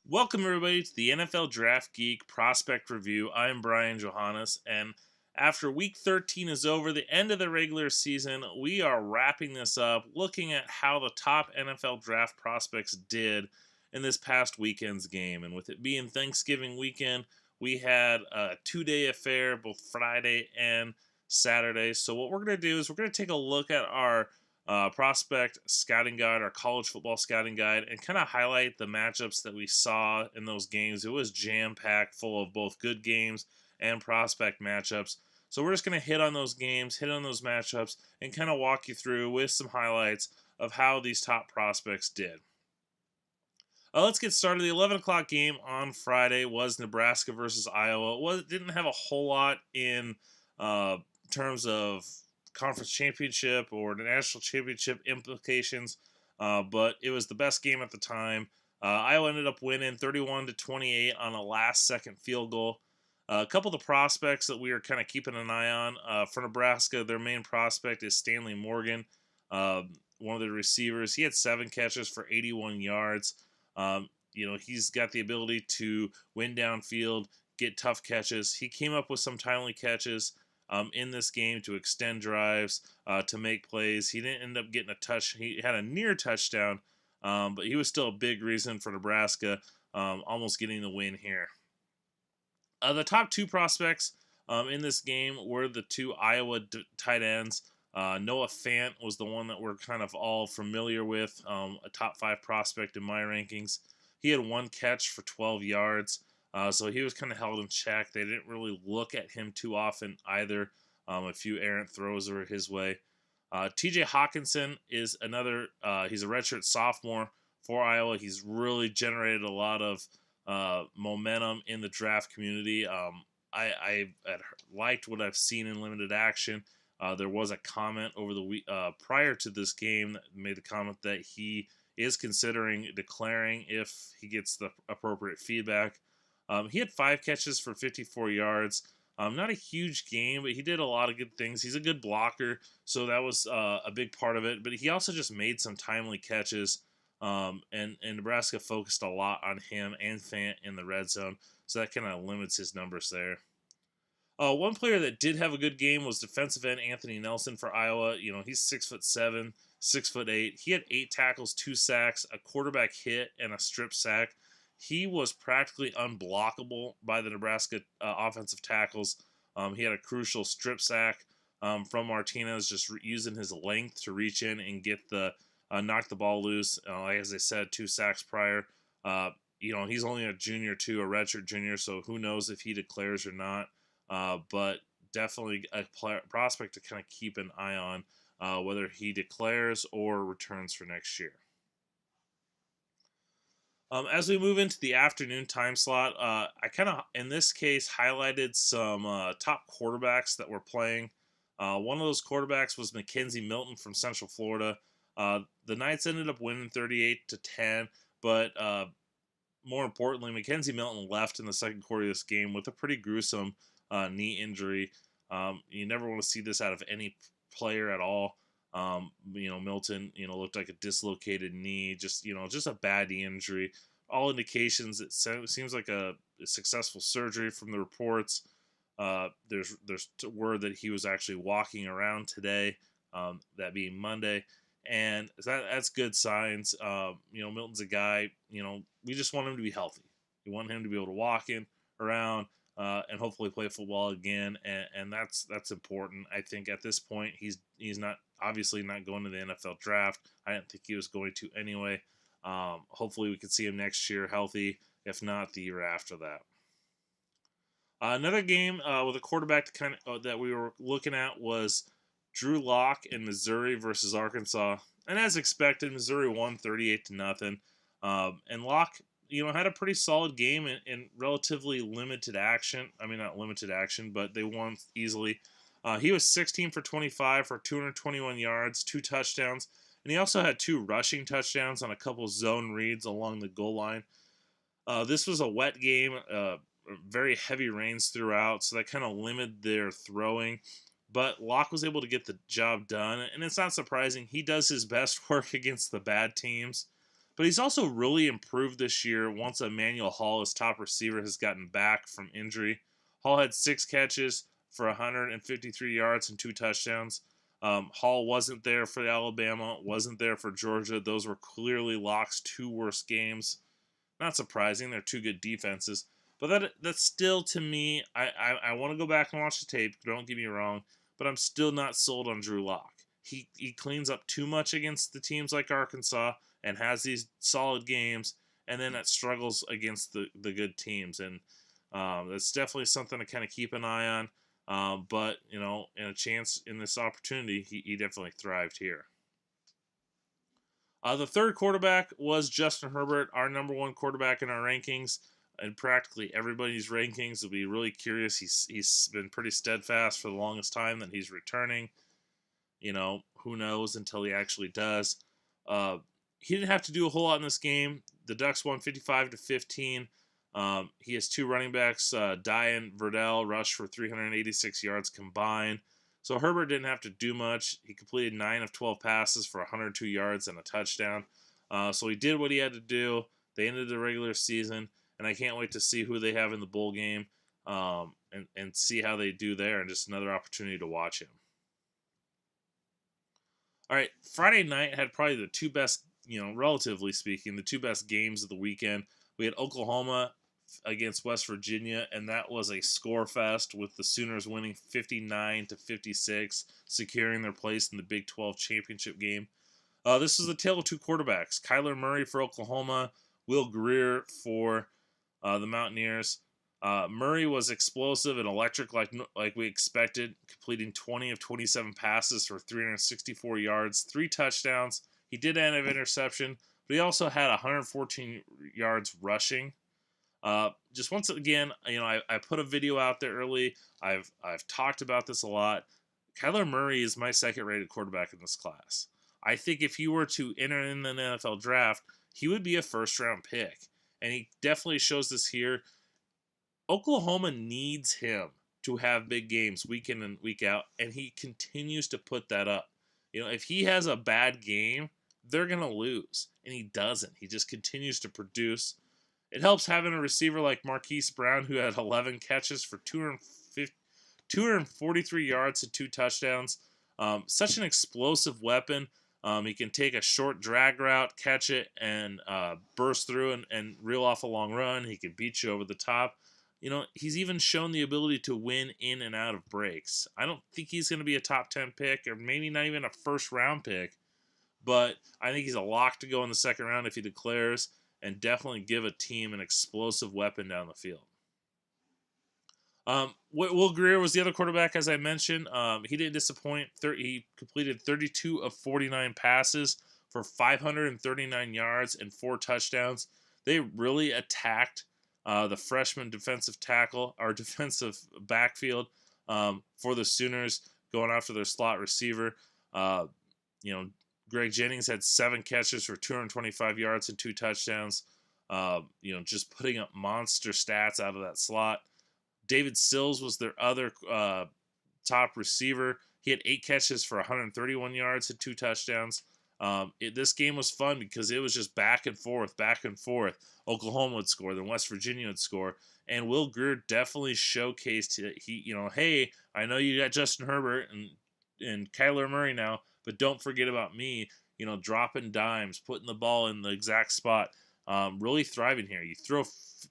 Welcome, everybody, to the NFL Draft Geek Prospect Review. I'm Brian Johannes, and after week 13 is over, the end of the regular season, we are wrapping this up, looking at how the top NFL draft prospects did in this past weekend's game. And with it being Thanksgiving weekend, we had a two-day affair, both Friday and Saturday. So what we're going to do is we're going to take a look at our prospect scouting guide, our college football scouting guide, and kind of highlight the matchups that we saw in those games. It was jam-packed, full of both good games and prospect matchups. So we're just going to hit on those games, hit on those matchups, and kind of walk you through with some highlights of how these top prospects did. Let's get started. The 11 o'clock game on Friday was Nebraska versus Iowa. It didn't have a whole lot in terms of conference championship or the national championship implications, but it was the best game at the time. Iowa ended up winning 31-28 on a last-second field goal. A couple of the prospects that we are kind of keeping an eye on for Nebraska, their main prospect is Stanley Morgan, one of the receivers. He had 7 catches for 81 yards. He's got the ability to win downfield, get tough catches. He came up with some timely catches in this game to extend drives, to make plays. He didn't end up getting a touch. He had a near touchdown, but he was still a big reason for Nebraska almost getting the win here. The top 2 prospects in this game were the 2 Iowa tight ends. Noah Fant was the one that we're kind of all familiar with, a top 5 prospect in my rankings. He had 1 catch for 12 yards. So he was kind of held in check. They didn't really look at him too often either. A few errant throws were his way. TJ Hawkinson is another, he's a redshirt sophomore for Iowa. He's really generated a lot of momentum in the draft community. I had liked what I've seen in limited action. There was a comment over the week prior to this game that made the comment that he is considering declaring if he gets the appropriate feedback. He had 5 catches for 54 yards. Not a huge game, but he did a lot of good things. He's a good blocker, so that was a big part of it. But he also just made some timely catches, and Nebraska focused a lot on him and Fant in the red zone, so that kind of limits his numbers there. One player that did have a good game was defensive end Anthony Nelson for Iowa. He's 6'7", 6'8". He had 8 tackles, 2 sacks, a quarterback hit, and a strip sack. He was practically unblockable by the Nebraska offensive tackles. He had a crucial strip sack from Martinez, just using his length to reach in and get knock the ball loose. As I said, 2 sacks prior. He's only a junior too, a redshirt junior, so who knows if he declares or not. But definitely a prospect to kind of keep an eye on, whether he declares or returns for next year. As we move into the afternoon time slot, I kind of, in this case, highlighted some top quarterbacks that were playing. One of those quarterbacks was Mackenzie Milton from Central Florida. The Knights ended up winning 38-10, but more importantly, Mackenzie Milton left in the second quarter of this game with a pretty gruesome knee injury. You never want to see this out of any player at all. Milton, looked like a dislocated knee, just a bad knee injury. All indications, it seems like a successful surgery from the reports. There's word that he was actually walking around today, that being Monday, and that's good signs. Milton's a guy, we just want him to be healthy. We want him to be able to walk around, and hopefully play football again, and that's important. I think at this point he's not obviously not going to the NFL draft. I didn't think he was going to anyway. Hopefully we can see him next year healthy, if not the year after that. Another game with a quarterback that we were looking at was Drew Lock in Missouri versus Arkansas, and as expected, Missouri won 38-0. And Lock, had a pretty solid game in relatively limited action. I mean, not limited action, but they won easily. He was 16 for 25 for 221 yards, 2 touchdowns, and he also had 2 rushing touchdowns on a couple zone reads along the goal line. This was a wet game, very heavy rains throughout, so that kind of limited their throwing. But Locke was able to get the job done, and it's not surprising. He does his best work against the bad teams. But he's also really improved this year once Emmanuel Hall, his top receiver, has gotten back from injury. Hall had 6 catches for 153 yards and 2 touchdowns. Hall wasn't there for Alabama, wasn't there for Georgia. Those were clearly Locke's 2 worst games. Not surprising, they're 2 good defenses. But that's still, to me, I want to go back and watch the tape, don't get me wrong, but I'm still not sold on Drew Lock. He cleans up too much against the teams like Arkansas and has these solid games, and then it struggles against the good teams. And that's definitely something to kind of keep an eye on. But, in a chance in this opportunity, he definitely thrived here. The third quarterback was Justin Herbert, our number 1 quarterback in our rankings, and practically everybody's rankings. Will be really curious. He's been pretty steadfast for the longest time that he's returning. Who knows until he actually does. He didn't have to do a whole lot in this game. The Ducks won 55-15. He has 2 running backs, Dye and Verdell, rushed for 386 yards combined. So Herbert didn't have to do much. He completed 9 of 12 passes for 102 yards and a touchdown. So he did what he had to do. They ended the regular season, and I can't wait to see who they have in the bowl game and see how they do there, and just another opportunity to watch him. All right, Friday night had probably the 2 best, relatively speaking, the 2 best games of the weekend. We had Oklahoma against West Virginia, and that was a score fest with the Sooners winning 59-56, securing their place in the Big 12 championship game. This was the tale of 2 quarterbacks: Skylar Murray for Oklahoma, Will Grier for the Mountaineers. Murray was explosive and electric like we expected, completing 20 of 27 passes for 364 yards, 3 touchdowns. He did end an interception, but he also had 114 yards rushing. Just once again, I put a video out there early. I've talked about this a lot. Kyler Murray is my second-rated quarterback in this class. I think if he were to enter in the NFL draft, he would be a first-round pick, and he definitely shows this here. Oklahoma needs him to have big games week in and week out, and he continues to put that up. If he has a bad game, they're going to lose, and he doesn't. He just continues to produce. It helps having a receiver like Marquise Brown, who had 11 catches for 243 yards and 2 touchdowns. Such an explosive weapon. He can take a short drag route, catch it, and burst through and reel off a long run. He can beat you over the top. He's even shown the ability to win in and out of breaks. I don't think he's going to be a top 10 pick, or maybe not even a first-round pick, but I think he's a lock to go in the second round if he declares, and definitely give a team an explosive weapon down the field. Will Grier was the other quarterback, as I mentioned. He didn't disappoint. He completed 32 of 49 passes for 539 yards and 4 touchdowns. They really attacked the freshman defensive tackle, or defensive backfield for the Sooners, going after their slot receiver. Greg Jennings had 7 catches for 225 yards and 2 touchdowns. Just putting up monster stats out of that slot. David Sills was their other top receiver. He had 8 catches for 131 yards and 2 touchdowns. This game was fun because it was just back and forth. Oklahoma would score, then West Virginia would score, and Will Grier definitely showcased hey, I know you got Justin Herbert and Kyler Murray now, but don't forget about me. Dropping dimes, putting the ball in the exact spot. Really thriving here. You throw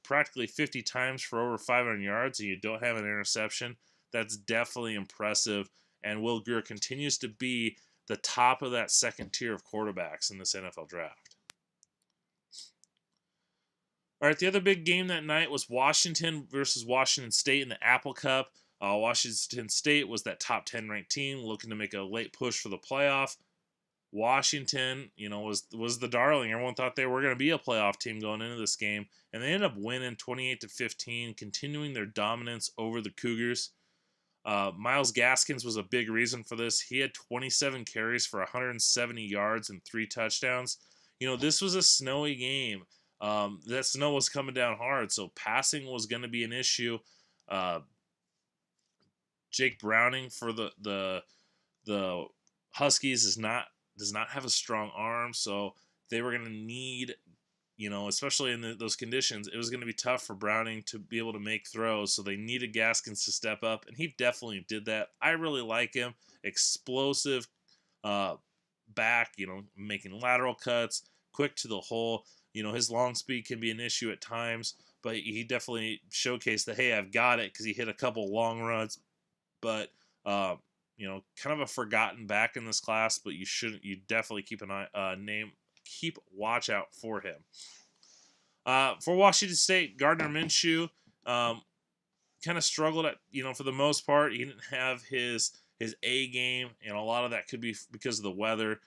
practically 50 times for over 500 yards and you don't have an interception. That's definitely impressive. And Will Grier continues to be the top of that second tier of quarterbacks in this NFL draft. All right, the other big game that night was Washington versus Washington State in the Apple Cup. Washington State was that top 10 ranked team looking to make a late push for the playoff. Washington, was the darling. Everyone thought they were going to be a playoff team going into this game, and they ended up winning 28-15, continuing their dominance over the Cougars. Myles Gaskins was a big reason for this. He had 27 carries for 170 yards and 3 touchdowns. This was a snowy game. That snow was coming down hard, so passing was going to be an issue. Jake Browning for the Huskies does not have a strong arm, so they were going to need, especially in those conditions, it was going to be tough for Browning to be able to make throws. So they needed Gaskins to step up, and he definitely did that. I really like him. Explosive back, making lateral cuts, quick to the hole. His long speed can be an issue at times, but he definitely showcased that, hey, I've got it, because he hit a couple long runs. But, kind of a forgotten back in this class, but you definitely keep keep watch out for him. For Washington State, Gardner Minshew kind of struggled at, for the most part. He didn't have his A game, and a lot of that could be because of the weather.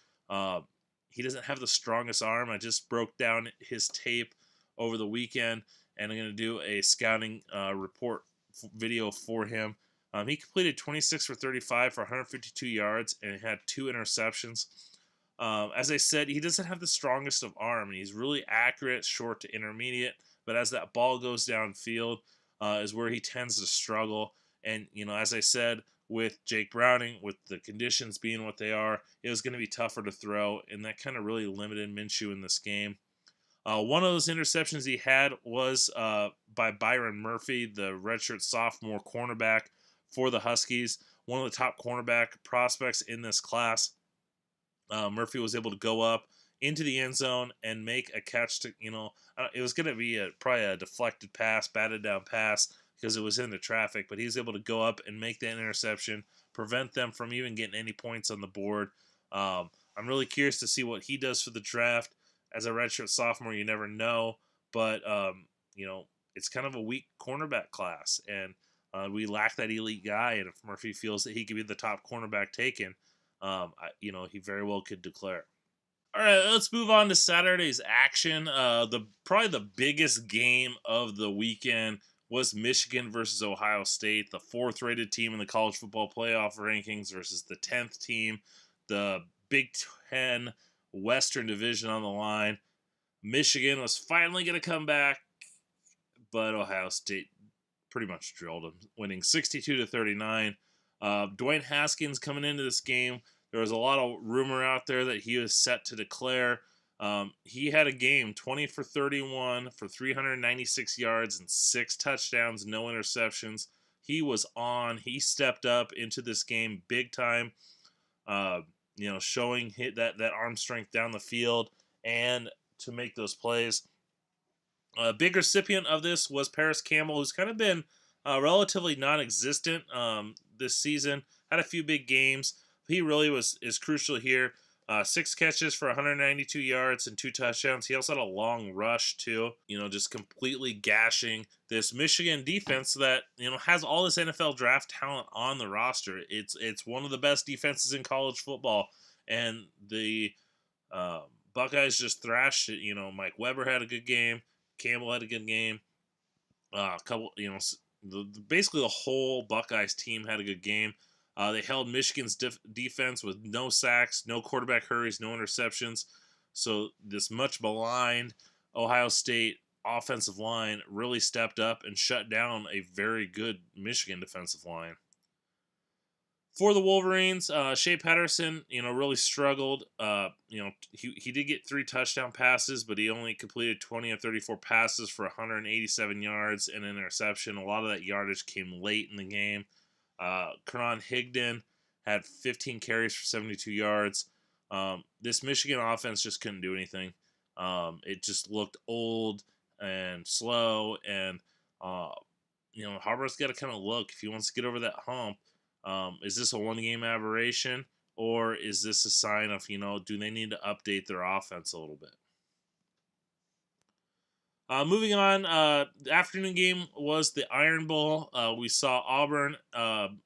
He doesn't have the strongest arm. I just broke down his tape over the weekend, and I'm going to do a scouting report video for him. He completed 26 for 35 for 152 yards, and had 2 interceptions. As I said, he doesn't have the strongest of arm, and he's really accurate, short to intermediate, but as that ball goes downfield is where he tends to struggle. And, as I said, with Jake Browning, with the conditions being what they are, it was going to be tougher to throw, and that kind of really limited Minshew in this game. One of those interceptions he had was by Byron Murphy, the redshirt sophomore cornerback for the Huskies, one of the top cornerback prospects in this class. Murphy was able to go up into the end zone and make a catch to, it was going to be probably a deflected pass, batted down pass, because it was into traffic, but he was able to go up and make that interception, prevent them from even getting any points on the board. I'm really curious to see what he does for the draft. As a redshirt sophomore, you never know, but, it's kind of a weak cornerback class, and we lack that elite guy, and if Murphy feels that he could be the top cornerback taken, he very well could declare. All right, let's move on to Saturday's action. Probably the biggest game of the weekend was Michigan versus Ohio State, the 4th-rated team in the college football playoff rankings versus the 10th team, the Big Ten Western Division on the line. Michigan was finally going to come back, but Ohio State pretty much drilled them, winning 62-39. Dwayne Haskins coming into this game, there was a lot of rumor out there that he was set to declare. He had a game, 20 for 31 for 396 yards and 6 touchdowns, no interceptions. He was on. He stepped up into this game big time, showing that arm strength down the field and to make those plays. A big recipient of this was Paris Campbell, who's kind of been relatively non-existent this season. Had a few big games. He really is crucial here. 6 catches for 192 yards and 2 touchdowns. He also had a long rush too. Just completely gashing this Michigan defense that has all this NFL draft talent on the roster. It's one of the best defenses in college football, and the Buckeyes just thrashed it. Mike Weber had a good game. Campbell had a good game. Basically the whole Buckeyes team had a good game. They held Michigan's defense with no sacks, no quarterback hurries, no interceptions. So this much maligned Ohio State offensive line really stepped up and shut down a very good Michigan defensive line. For the Wolverines, Shea Patterson, really struggled. He did get 3 touchdown passes, but he only completed 20 of 34 passes for 187 yards and an interception. A lot of that yardage came late in the game. Keron Higdon had 15 carries for 72 yards. This Michigan offense just couldn't do anything. It just looked old and slow, and Harbaugh's got to kind of look if he wants to get over that hump. Is this a one-game aberration, or is this a sign of, do they need to update their offense a little bit? Moving on, the afternoon game was the Iron Bowl. We saw Auburn, kind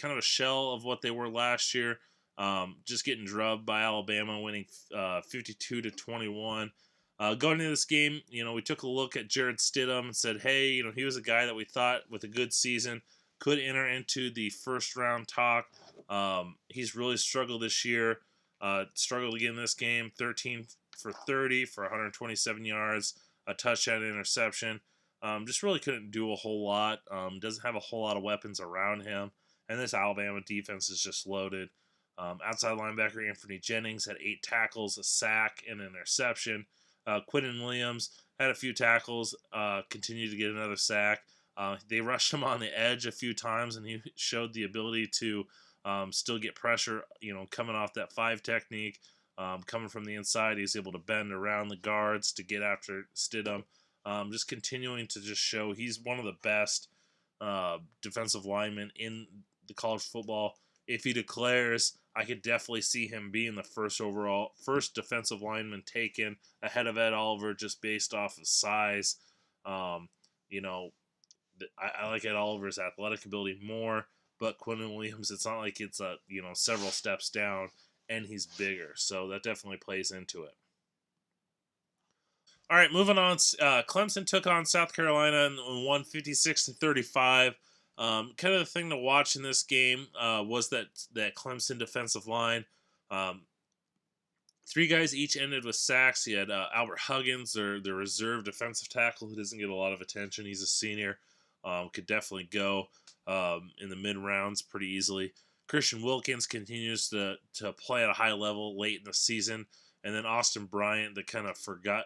of a shell of what they were last year, just getting drubbed by Alabama, winning 52-21. Going into this game, we took a look at Jarrett Stidham and said, hey, he was a guy that we thought with a good season could enter into the first round talk. He's really struggled this year. Struggled again in this game, 13 for 30 for 127 yards, a touchdown, interception. Just really couldn't do a whole lot. Doesn't have a whole lot of weapons around him. And this Alabama defense is just loaded. Outside linebacker Anthony Jennings had 8 tackles, a sack, and an interception. Quinnen Williams had a few tackles, continued to get another sack. They rushed him on the edge a few times, and he showed the ability to still get pressure, coming off that 5 technique. Coming from the inside, he's able to bend around the guards to get after Stidham. Just continuing to just show he's one of the best defensive linemen in the college football. If he declares, I could definitely see him being the first defensive lineman taken ahead of Ed Oliver just based off of size. I like Ed Oliver's athletic ability more, but Quinnen Williams, it's not like it's several steps down, and he's bigger, so that definitely plays into it. All right, moving on. Clemson took on South Carolina and won 56-35. Kind of the thing to watch in this game was that Clemson defensive line. 3 guys each ended with sacks. You had Albert Huggins, their reserve defensive tackle, who doesn't get a lot of attention. He's a senior. Could definitely go in the mid-rounds pretty easily. Christian Wilkins continues to play at a high level late in the season. And then Austin Bryant, the kind of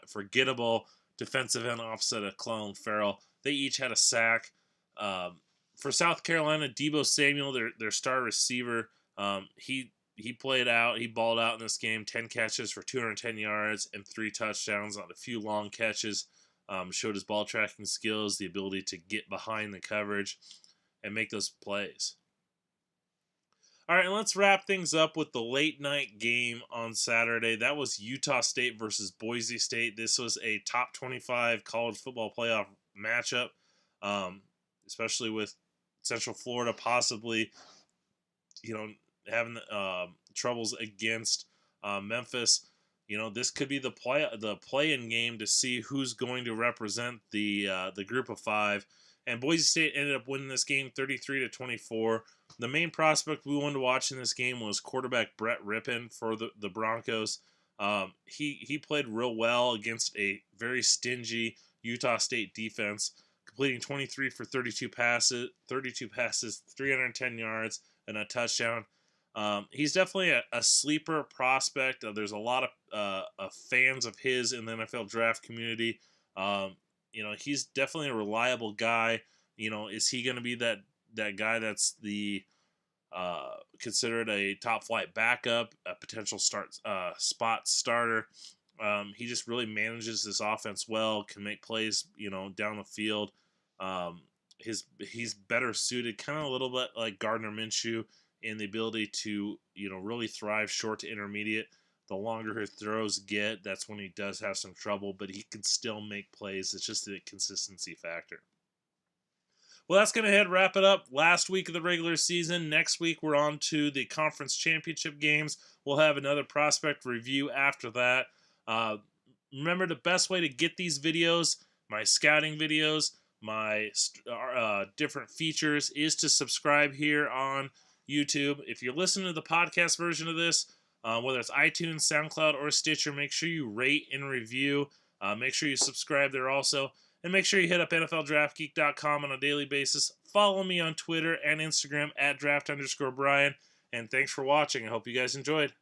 forgettable defensive end opposite of Clelin Ferrell. They each had a sack. For South Carolina, Deebo Samuel, their star receiver, he played out. He balled out in this game. 10 catches for 210 yards and 3 touchdowns on a few long catches. Showed his ball tracking skills, the ability to get behind the coverage and make those plays. All right, and let's wrap things up with the late night game on Saturday. That was Utah State versus Boise State. This was a top 25 college football playoff matchup, especially with Central Florida possibly, having troubles against Memphis. This could be the play-in game to see who's going to represent the group of 5. And Boise State ended up winning this game 33-24. The main prospect we wanted to watch in this game was quarterback Brett Ripon for the Broncos. He played real well against a very stingy Utah State defense, completing 23 for 32 passes, 310 yards, and a touchdown. He's definitely a sleeper prospect. There's a lot of fans of his in the NFL draft community. He's definitely a reliable guy. Is he going to be that guy that's the considered a top flight backup, a potential spot starter? He just really manages this offense well, can make plays, down the field. He's better suited, kind of a little bit like Gardner Minshew, in the ability to, really thrive short to intermediate. The longer his throws get, that's when he does have some trouble, but he can still make plays. It's just the consistency factor. Well, that's going to wrap it up. Last week of the regular season. Next week, we're on to the conference championship games. We'll have another prospect review after that. Remember, the best way to get these videos, my scouting videos, my different features, is to subscribe here on YouTube. If you're listening to the podcast version of this, whether it's iTunes, SoundCloud, or Stitcher, make sure you rate and review. Make sure you subscribe there also. And make sure you hit up NFLDraftGeek.com on a daily basis. Follow me on Twitter and Instagram at @draft_Brian. And thanks for watching. I hope you guys enjoyed.